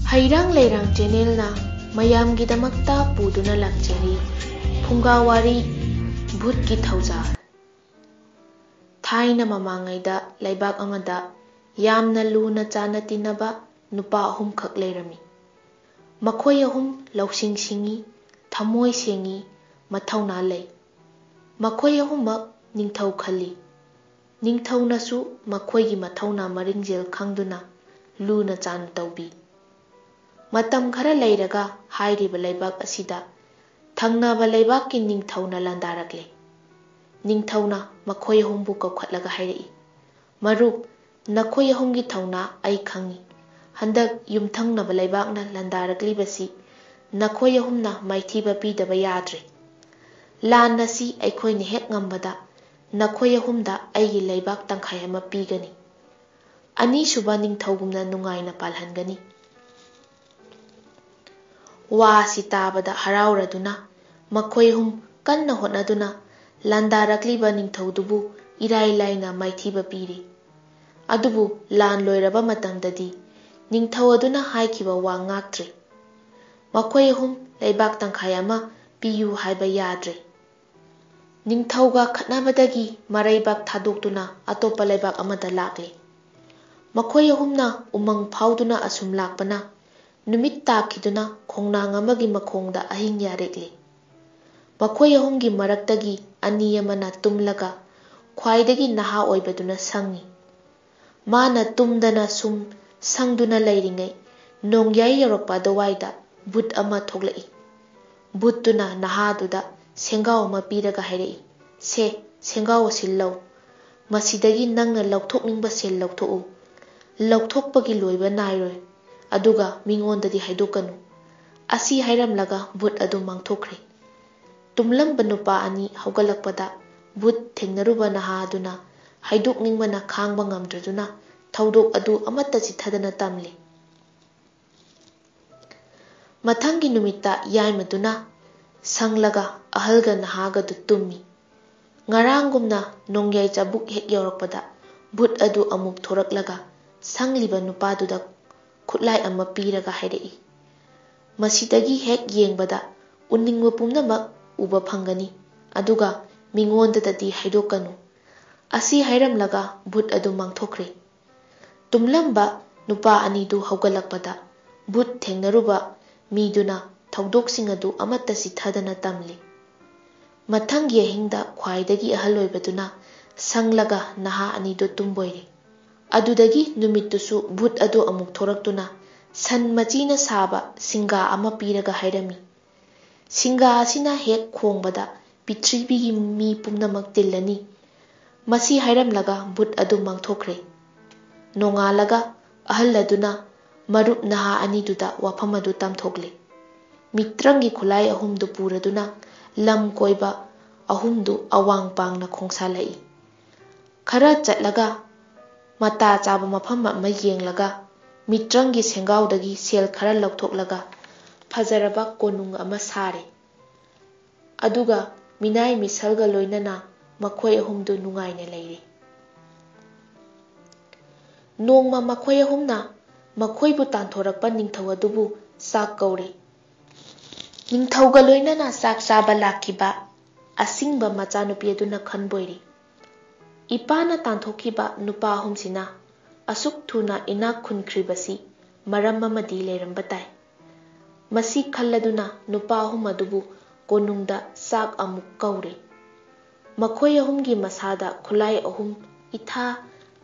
Hairang Leirang Channel mayamgidamakta puduna lakchari Phungawari Bhutki Thaujal Thaina mamangaida laibak amada yamna luna chana tinaba nupa ahum khak leirami makhoi ahum lausing singi thamoi sengi mathauna lei makhoi ahumak ningthau khali ningthaunasu makhoi gi mathauna maringjel khangduna luna chana taubi Matam khara leiraga hairiba leibak asida thangnaba leibak ki ningthauna landarakle ningthauna makhoi ahumbu kokhatlaga hairei marup nakhoi ahumgi thauna ai khangi handak yumthangnaba leibakna landarakli basi nakhoi ahumna maithiba pidaba yadre lan nasi aikhoi ni hek ngambada nakhoi ahumda aigi leibak tangkhai ama pigani ani suba ningthaugumna nungaina palhangani Wa sitabada harauraduna makhoi ahum kanna hotnaduna landarakliba ningthaudubu irai laina maithiba piri adubu lan loiraba matamdadi ningthau aduna haikhiba wa ngaktre makhoi ahum leibak tangkhai ama piyu haiba yadre ningthauga khatnabadagi maraibak thadoktuna atopa leibak amada lakle makhoi ahumna umang phauduna asum lakpana numit takhiduna khongnang amagi makhongda ahing yarekle makhoi ahumgi maraktagi ani amana tumlaga khwaidagi naha oibaduna sangi mana tumdana sum sangduna leiringai nongyai yorokpa dawaida but ama thoglai buttuna nahaduda sengau ama piraga hairei se sengau sillau masidagi nangna lauthokningba sel lauthok lauthokpagi loiba nairoi aduga mingondadi haidokanu asi hairamlaga but adu mangthokre tumlamba nupa ani haugalakpada but thengnaruba naha aduna haidokningmana khangba ngamdraduna thaudok adu amatta chithadana tamle mathangi numitta yaimaduna sanglaga ahalga nahaga du tummi ngarangumna nongyai chabuk hek yorakpada but adu amuk thoraklaga sangliba nupaduda khutlai ama piraga hairei masidagi hek yengbada unningwa pumnamak uba phangani aduga mingondadadi haidokanu asi hairamlaga but adu mangthokre tumlamba nupa anidu haugalakpada but thengnaruba miduna thaudoksinga du amatta sithadana tamle mathangi ahingda khwaidagi ahaloibaduna sanglaga naha anidu tumboire adudagi numittusu but adu amuk thoraktuna san machina saba singa ama piraga hairami singa asina hek khongbada pitribigi mi pumnamak tillani masi hairamlaga but adu mangthokre nongalaga ahalladuna marup naha aniduda wafam adu tamthokle mitrangi khulai ahumdu puraduna lam koiba ahumdu awang pangna khongsalai khara chatlaga mata chaba mafam ama yenglaga mitrangi sengaudagi sel khara lauthoklaga fajaraba konung ama sare aduga minai misalga loinana makhoi ahumdu nungaina leire nongma makhoi ahumna makhoibu tanthorakpa ningthau adubu sak kaure ningthauga loinana sak chaba lakhiba asingba machanupi aduna khanboire ipana tanthokiba nupa ahumsina asuk thuna inak khunkribasi maram amadi leiramba tai masi khalladuna nupa ahum adubu konungda sak amuk kaure makhoi ahumgi masada khulai ahum itha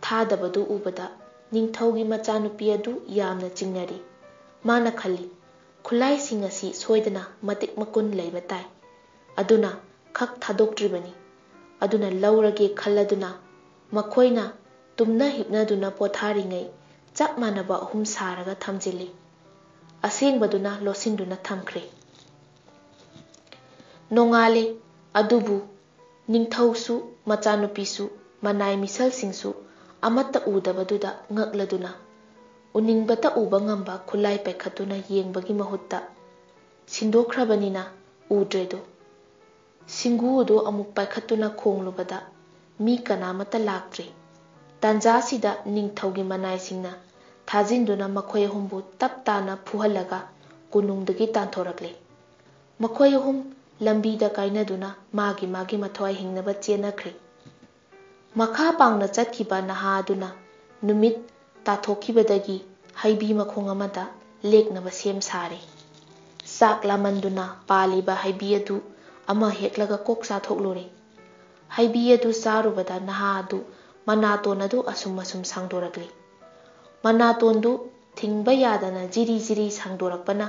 thadabadu ubada ningthaugi machanupi adu yamna chingnari mana khali khulai singasi soidana matik makun leiba tai aduna khak thadoktribani aduna laurage khalladuna makhoina tumna hipnaduna potharingai chap manaba ahum saraga thamjili asengbaduna losinduna thamkhre nongale adubu ningthausu machanupisu manai misal singsu amatta udabaduda ngakladuna uningbata uba ngamba khulai paikhatuna yengbagi mahutta sindokkhrabanina udredo singudo amuk paikhatuna khonglubada mi kanamata laktre tanjasida ningthaugi manai singna ꯊꯥꯖꯤꯟꯗꯨꯅ ꯃꯈꯣꯏ ꯑꯍꯨꯝꯕꯨ ꯇꯞ ꯇꯥꯅ ꯐꯨꯍꯜꯂꯒ ꯀꯣꯅꯨꯡꯗꯒꯤ ꯇꯥꯟꯊꯣꯔꯛꯂꯤ꯫ ꯃꯈꯣꯏ ꯑꯍꯨꯝ ꯂꯝꯕꯤꯗ ꯀꯥꯏꯅꯗꯨꯅ ꯃꯥꯒꯤ ꯃꯊ꯭ꯋꯥꯏ ꯍꯤꯡꯅꯕ ꯆꯦꯟꯅꯈ꯭ꯔꯤ꯫ ꯃꯈꯥ ꯄꯥꯡꯅ ꯆꯠꯈꯤꯕ ꯅꯍꯥ ꯑꯗꯨꯅ ꯅꯨꯃꯤꯠ ꯇꯥꯊꯣꯛꯈꯤꯕꯗꯒꯤ ꯍꯩꯕꯤ ꯃꯈꯣꯡ ꯑꯃꯗ ꯂꯦꯛꯅꯕ ꯁꯦꯝ ꯁꯥꯔꯦ꯫ ꯆꯥꯛ ꯂꯥꯃꯟꯗꯨꯅ ꯄꯥꯜꯂꯤꯕ ꯍꯩꯕꯤ ꯑꯗꯨ ꯑꯃ ꯍꯦꯛꯂꯒ ꯀꯣꯛ ꯆꯥꯊꯣꯛꯂꯨꯔꯦ꯫ ꯍꯩꯕꯤ ꯑꯗꯨ ꯆꯥꯔꯨꯕꯗ ꯅꯍꯥ ꯑꯗꯨ ꯃꯅꯥꯇꯣꯟ ꯑꯗꯨ ꯑꯁꯨꯝ ꯁꯥꯡꯗꯣꯔꯛꯂꯤ꯫ ꯃꯅꯥꯇꯣꯟꯗꯨ ꯊꯤꯡꯕ ꯌꯥꯗꯅ ꯖꯤꯔꯤ ꯖꯤꯔꯤ ꯁꯥꯡꯗꯣꯔꯛꯄꯅ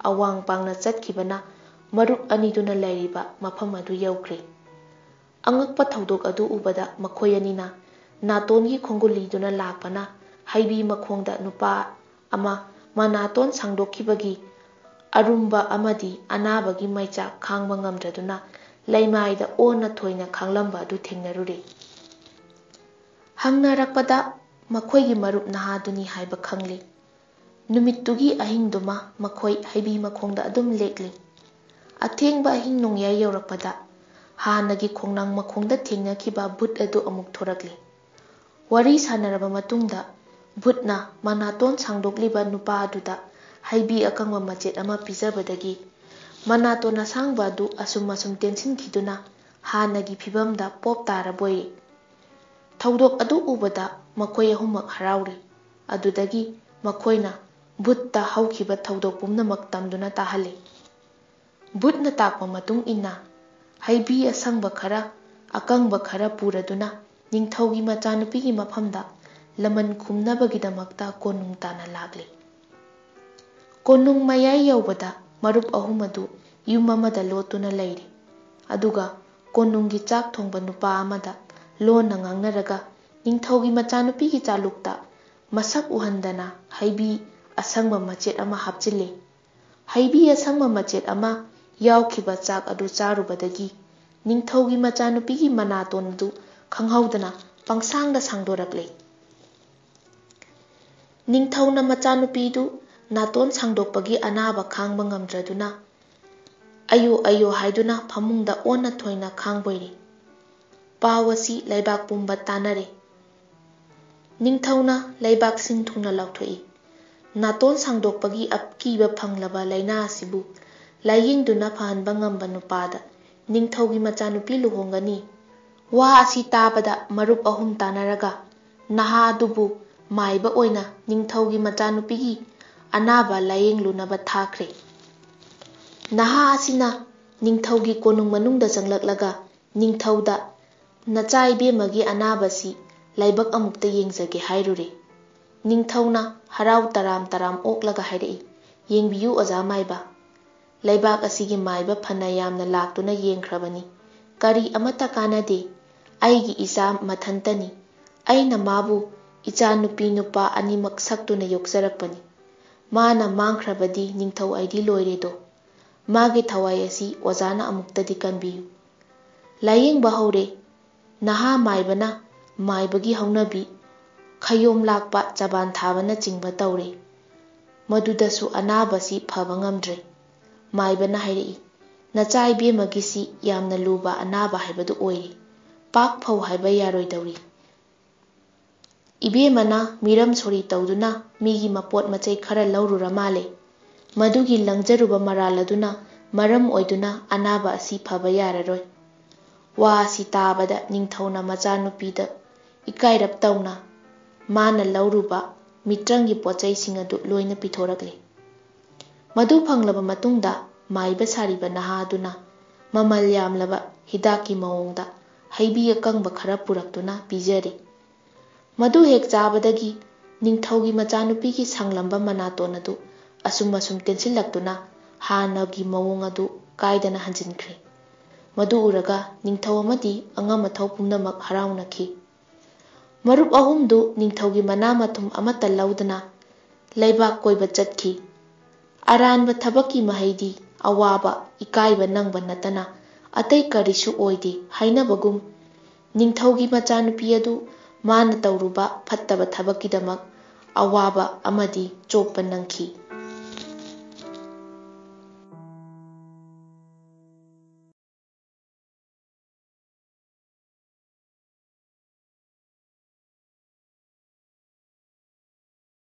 ꯑꯋꯥꯡ ꯄꯥꯡꯅ ꯆꯠꯈꯤꯕꯅ ꯃꯔꯨꯞ ꯑꯅꯤꯗꯨꯅ ꯂꯩꯔꯤꯕ ꯃꯐꯝ ꯑꯗꯨ ꯌꯧꯈ꯭ꯔꯦ꯫ ꯑꯉꯛꯄ ꯊꯧꯗꯣꯛ ꯑꯗꯨ ꯎꯕꯗ ꯃꯈꯣꯏ ꯑꯅꯤꯅ ꯅꯥꯇꯣꯟꯒꯤ ꯈꯣꯡꯒꯨꯜ ꯂꯤꯗꯨꯅ ꯂꯥꯛꯄꯅ ꯍꯩꯕꯤ ꯃꯈꯣꯡꯗ ꯅꯨꯄꯥ ꯑꯃ ꯃꯅꯥꯇꯣꯟ ꯁꯥꯡꯗꯣꯛꯈꯤꯕꯒꯤ ꯑꯔꯨꯝꯕ ꯑꯃꯗꯤ ꯑꯅꯥꯕꯒꯤ ꯃꯩꯆꯥꯛ ꯈꯥꯡꯕ ꯉꯝꯗ꯭ꯔꯗꯨꯅ ꯂꯩꯃꯥꯏꯗ ꯑꯣꯟꯅ ꯊꯣꯏꯅ ꯈꯥꯡꯂꯝꯕ ꯑꯗꯨ ꯊꯦꯡꯅꯔꯨꯔꯦ꯫ ꯍꯪꯅꯔꯛꯄꯗ ꯃꯈꯣꯏꯒꯤ ꯃꯔꯨꯞ ꯅꯍꯥꯗꯨꯅꯤ ꯍꯥꯏꯕ ꯈꯪꯂꯦ꯫ ꯅꯨꯃꯤꯠꯇꯨꯒꯤ ꯑꯍꯤꯡꯗꯨꯃ ꯃꯈꯣꯏ ꯍꯩꯕꯤ ꯃꯈꯣꯡꯗ ꯑꯗꯨꯝ ꯂꯦꯛꯂꯤ꯫ ꯑꯊꯦꯡꯕ ꯑꯍꯤꯡ ꯅꯣꯡꯌꯥꯏ ꯌꯧꯔꯛꯄꯗ ꯍꯥꯟꯅꯒꯤ ꯈꯣꯡꯅꯥꯡ ꯃꯈꯣꯡꯗ ꯊꯦꯡꯅꯈꯤꯕ ꯚꯨꯠ ꯑꯗꯨ ꯑꯃꯨꯛ ꯊꯣꯔꯛꯂꯤ꯫ ꯋꯥꯔꯤ ꯁꯥꯅꯔꯕ ꯃꯇꯨꯡꯗ ꯚꯨꯠꯅ ꯃꯅꯥꯇꯣꯟ ꯁꯥꯡꯗꯣꯛꯂꯤꯕ ꯅꯨꯄꯥ ꯑꯗꯨꯗ ꯍꯩꯕꯤ ꯑꯀꯪꯕ ꯃꯆꯦꯠ ꯑꯃ ꯄꯤꯖꯕꯗꯒꯤ ꯃꯅꯥꯇꯣꯟ ꯑꯁꯥꯡꯕ ꯑꯗꯨ ꯑꯁꯨꯝ ꯇꯦꯟꯁꯤꯟꯈꯤꯗꯨꯅ ꯍꯥꯟꯅꯒꯤ ꯐꯤꯚꯝꯗ ꯄꯣꯞ ꯇꯥꯔꯕꯣꯏꯔꯦ꯫ ꯊꯧꯗꯣꯛ ꯑꯗꯨ ꯎꯕꯗ ꯃꯈꯣꯏ ꯑꯍꯨꯝꯃꯛ ꯍꯔꯥꯎꯔꯤ꯫ ꯑꯗꯨꯗꯒꯤ ꯃꯈꯣꯏꯅ ꯚꯨꯠꯇ ꯍꯧꯈꯤꯕ ꯊꯧꯗꯣꯛ ꯄꯨꯝꯅꯃꯛ ꯇꯝꯗꯨꯅ ꯇꯥꯍꯜꯂꯤ꯫ ꯚꯨꯠꯅ ꯇꯥꯛꯄ ꯃꯇꯨꯡ ꯏꯟꯅ ꯍꯩꯕꯤ ꯑꯁꯪꯕ ꯈꯔ ꯑꯀꯪꯕ ꯈꯔ ꯄꯨꯔꯗꯨꯅ ꯅꯤꯡꯊꯧꯒꯤ ꯃꯆꯥꯅꯨꯄꯤꯒꯤ ꯃꯐꯝꯗ ꯂꯃꯟ ꯈꯨꯝꯅꯕꯒꯤꯗꯃꯛꯇ ꯀꯣꯅꯨꯡ ꯇꯥꯟꯅ ꯂꯥꯛꯂꯤ꯫ ꯀꯣꯅꯨꯡ ꯃꯌꯥꯏ ꯌꯧꯕꯗ ꯃꯔꯨꯞ ꯑꯍꯨꯝ ꯑꯗꯨ ꯌꯨꯝ ꯑꯃꯗ ꯂꯣꯠꯇꯨꯅ ꯂꯩꯔꯤ꯫ ꯑꯗꯨꯒ ꯀꯣꯅꯨꯡꯒꯤ ꯆꯥꯛ ꯊꯣꯡꯕ ꯅꯨꯄꯥ ꯑꯃꯗ ꯂꯣꯟꯅ ꯉꯥꯡꯅꯔꯒ ꯅꯤꯡꯊꯧꯒꯤ ꯃꯆꯥꯅꯨꯄꯤꯒꯤ ꯆꯥꯂꯨꯛꯇ ꯃꯁꯛ ꯎꯍꯟꯗꯅ ꯍꯩꯕꯤ ꯑꯁꯪꯕ ꯃꯆꯦꯠ ꯑꯃ ꯍꯥꯞꯆꯤꯜꯂꯤ꯫ ꯍꯩꯕꯤ ꯑꯁꯪꯕ ꯃꯆꯦꯠ ꯑꯃ ꯌꯥꯎꯈꯤꯕ ꯆꯥꯛ ꯑꯗꯨ ꯆꯥꯔꯨꯕꯗꯒꯤ ꯅꯤꯡꯊꯧꯒꯤ ꯃꯆꯥꯅꯨꯄꯤꯒꯤ ꯃꯅꯥꯇꯣꯟ ꯑꯗꯨ ꯈꯪꯍꯧꯗꯅ ꯄꯪꯁꯥꯡꯗ ꯁꯥꯡꯗꯣꯔꯛꯂꯦ꯫ ꯅꯤꯡꯊꯧꯅ ꯃꯆꯥꯅꯨꯄꯤꯗꯨ ꯅꯥꯇꯣꯟ ꯁꯥꯡꯗꯣꯛꯄꯒꯤ ꯑꯅꯥꯕ ꯈꯥꯡꯕ ꯉꯝꯗ꯭ꯔꯗꯨꯅ ꯑꯌꯣ ꯍꯥꯏꯗꯨꯅ ꯐꯃꯨꯡꯗ ꯑꯣꯟꯅ ꯊꯣꯏꯅ ꯈꯥꯡꯕꯣꯏꯔꯦ꯫ ꯄꯥꯎ ꯑꯁꯤ ꯂꯩꯕꯥꯛ ꯄꯨꯝꯕ ꯇꯥꯅꯔꯦ꯫ ꯅꯤꯡꯊꯧꯅ ꯂꯩꯕꯥꯛ ꯁꯤꯟ ꯊꯨꯡꯅ ꯂꯥꯎꯊꯣꯛꯏ꯫ ꯅꯥꯇꯣꯟ ꯁꯥꯡꯗꯣꯛꯄꯒꯤ ꯑꯀꯤꯕ ꯐꯪꯂꯕ ꯂꯩꯅꯥ ꯑꯁꯤꯕꯨ ꯂꯥꯏꯌꯦꯡꯗꯨꯅ ꯐꯍꯟꯕ ꯉꯝꯕ ꯅꯨꯄꯥꯗ ꯅꯤꯡꯊꯧꯒꯤ ꯃꯆꯥꯅꯨꯄꯤ ꯂꯨꯍꯣꯡꯒꯅꯤ꯫ ꯋꯥ ꯑꯁꯤ ꯇꯥꯕꯗ ꯃꯔꯨꯞ ꯑꯍꯨꯝ ꯇꯥꯟꯅꯔꯒ ꯅꯍꯥ ꯑꯗꯨꯕꯨ ꯃꯥꯏꯕ ꯑꯣꯏꯅ ꯅꯤꯡꯊꯧꯒꯤ ꯃꯆꯥꯅꯨꯄꯤꯒꯤ ꯑꯅꯥꯕ ꯂꯥꯏꯌꯦꯡꯂꯨꯅꯕ ꯊꯥꯈ꯭ꯔꯦ꯫ ꯅꯍꯥ ꯑꯁꯤꯅ ꯅꯤꯡꯊꯧꯒꯤ ꯀꯣꯅꯨꯡ ꯃꯅꯨꯡꯗ ꯆꯪꯂꯛꯂꯒ ꯅꯤꯡꯊꯧꯗ ꯅꯆꯥ ꯏꯕꯦꯝꯃꯒꯤ ꯑꯅꯥꯕꯁꯤ ꯂꯥꯏꯕꯛ ꯑꯃꯨꯛꯇ ꯌꯦꯡꯖꯒꯦ ꯍꯥꯏꯔꯨꯔꯦ꯫ ꯅꯤꯡꯊꯧꯅ ꯍꯔꯥꯎ ꯇꯔꯥꯝ ꯑꯣꯛꯂꯒ ꯍꯥꯏꯔꯛꯏ, ꯌꯦꯡꯕꯤꯌꯨ ꯑꯣꯖꯥ ꯃꯥꯏꯕ, ꯂꯩꯕꯥꯛ ꯑꯁꯤꯒꯤ ꯃꯥꯏꯕ ꯐꯅ ꯌꯥꯝꯅ ꯂꯥꯛꯇꯨꯅ ꯌꯦꯡꯈ꯭ꯔꯕꯅꯤ, ꯀꯔꯤ ꯑꯃꯠꯇ ꯀꯥꯟꯅꯗꯦ, ꯑꯩꯒꯤ ꯏꯆꯥ ꯃꯊꯟꯇꯅꯤ, ꯑꯩꯅ ꯃꯥꯕꯨ ꯏꯆꯥ ꯅꯨꯄꯤ ꯅꯨꯄꯥ ꯑꯅꯤꯃꯛ ꯁꯛꯇꯨꯅ ꯌꯣꯛꯆꯔꯛꯄꯅꯤ, ꯃꯥꯅ ꯃꯥꯡꯈ꯭ꯔꯕꯗꯤ ꯅꯤꯡꯊꯧ ꯑꯩꯗꯤ ꯂꯣꯏꯔꯦꯗꯣ, ꯃꯥꯒꯤ ꯊꯋꯥꯏ ꯑꯁꯤ ꯑꯣꯖꯥꯅ ꯑꯃꯨꯛꯇꯗꯤ ꯀꯟꯕꯤꯌꯨ꯫ ꯂꯥꯏꯌꯦꯡꯕ ꯍꯧꯔꯦ꯫ ꯅꯍꯥ ꯃꯥꯏꯕꯅ ꯃꯥꯏꯕꯒꯤ ꯍꯧꯅꯕꯤ, ꯈꯌꯣꯝ ꯂꯥꯛꯄ, ꯆꯕꯥꯟ ꯊꯥꯕꯅꯆꯤꯡꯕ ꯇꯧꯔꯦ꯫ ꯃꯗꯨꯗꯁꯨ ꯑꯅꯥꯕꯁꯤ ꯐꯕ ꯉꯝꯗ꯭ꯔꯦ꯫ ꯃꯥꯏꯕꯅ ꯍꯥꯏꯔꯛꯏ, ꯅꯆꯥ ꯏꯕꯦꯝꯃꯒꯤꯁꯤ ꯌꯥꯝꯅ ꯂꯨꯕ ꯑꯅꯥꯕ ꯍꯥꯏꯕꯗꯨ ꯑꯣꯏꯔꯦ, ꯄꯥꯛ ꯐꯧ ꯍꯥꯏꯕ ꯌꯥꯔꯣꯏꯗꯧꯔꯤ꯫ ꯏꯕꯦꯝꯃꯅ ꯃꯤꯔꯝ ꯁꯣꯔꯤ ꯇꯧꯗꯨꯅ ꯃꯤꯒꯤ ꯃꯄꯣꯠ ꯃꯆꯩ ꯈꯔ ꯂꯧꯔꯨꯔ ꯃꯥꯜꯂꯦ꯫ ꯃꯗꯨꯒꯤ ꯂꯪꯖꯔꯨꯕ ꯃꯔꯥꯜ ꯑꯗꯨꯅ ꯃꯔꯝ ꯑꯣꯏꯗꯨꯅ ꯑꯅꯥꯕ ꯑꯁꯤ ꯐꯕ ꯌꯥꯔꯔꯣꯏ꯫ ꯋꯥ ꯑꯁꯤ ꯇꯥꯕꯗ ꯅꯤꯡꯊꯧꯅ ꯃꯆꯥꯅꯨꯄꯤꯗ ꯏꯀꯥꯏꯔꯞ ꯇꯧꯅ ꯃꯥꯅ ꯂꯧꯔꯨꯕ ꯃꯤꯇ꯭ꯔꯪꯒꯤ ꯄꯣꯠꯆꯩꯁꯤꯡ ꯑꯗꯨ ꯂꯣꯏꯅ ꯄꯤꯊꯣꯔꯛꯂꯦ꯫ ꯃꯗꯨ ꯐꯪꯂꯕ ꯃꯇꯨꯡꯗ ꯃꯥꯏꯕ ꯁꯥꯔꯤꯕ ꯅꯍꯥ ꯑꯗꯨꯅ ꯃꯃꯜ ꯌꯥꯝꯂꯕ ꯍꯤꯗꯥꯛꯀꯤ ꯃꯑꯣꯡꯗ ꯍꯩꯕꯤ ꯑꯀꯪꯕ ꯈꯔ ꯄꯨꯔꯛꯇꯨꯅ ꯄꯤꯖꯔꯤ꯫ ꯃꯗꯨ ꯍꯦꯛ ꯆꯥꯕꯗꯒꯤ ꯅꯤꯡꯊꯧꯒꯤ ꯃꯆꯥꯅꯨꯄꯤꯒꯤ ꯁꯥꯡꯂꯝꯕ ꯃꯅꯥꯇꯣꯟ ꯑꯗꯨ ꯑꯁꯨꯝ ꯇꯦꯟꯁꯤꯜꯂꯛꯇꯨꯅ ꯍꯥꯟꯅꯒꯤ ꯃꯑꯣꯡ ꯑꯗꯨ ꯀꯥꯏꯗꯅ ꯍꯟꯖꯤꯟꯈ꯭ꯔꯦ꯫ ꯃꯗꯨ ꯎꯔꯒ ꯅꯤꯡꯊꯧ ꯑꯃꯗꯤ ꯑꯉꯝ ꯑꯊꯧ ꯄꯨꯝꯅꯃꯛ ꯍꯔꯥꯎꯅꯈꯤ꯫ ꯃꯔꯨꯞ ꯑꯍꯨꯝꯗꯨ ꯅꯤꯡꯊꯧꯒꯤ ꯃꯅꯥ ꯃꯊꯨꯝ ꯑꯃꯠꯇ ꯂꯧꯗꯅ ꯂꯩꯕꯥꯛ ꯀꯣꯏꯕ ꯆꯠꯈꯤ꯫ ꯑꯔꯥꯟꯕ ꯊꯕꯛꯀꯤ ꯃꯍꯩꯗꯤ ꯑꯋꯥꯕ ꯏꯀꯥꯏꯕ ꯅꯪꯕ ꯅꯠꯇꯅ ꯑꯇꯩ ꯀꯔꯤꯁꯨ ꯑꯣꯏꯗꯦ ꯍꯥꯏꯅꯕꯒꯨꯝ ꯅꯤꯡꯊꯧꯒꯤ ꯃꯆꯥꯅꯨꯄꯤ ꯑꯗꯨ ꯃꯥꯅ ꯇꯧꯔꯨꯕ ꯐꯠꯇꯕ ꯊꯕꯛꯀꯤꯗꯃꯛ ꯑꯋꯥꯕ ꯑꯃꯗꯤ ꯆꯣꯞꯄ ꯅꯪꯈꯤ꯫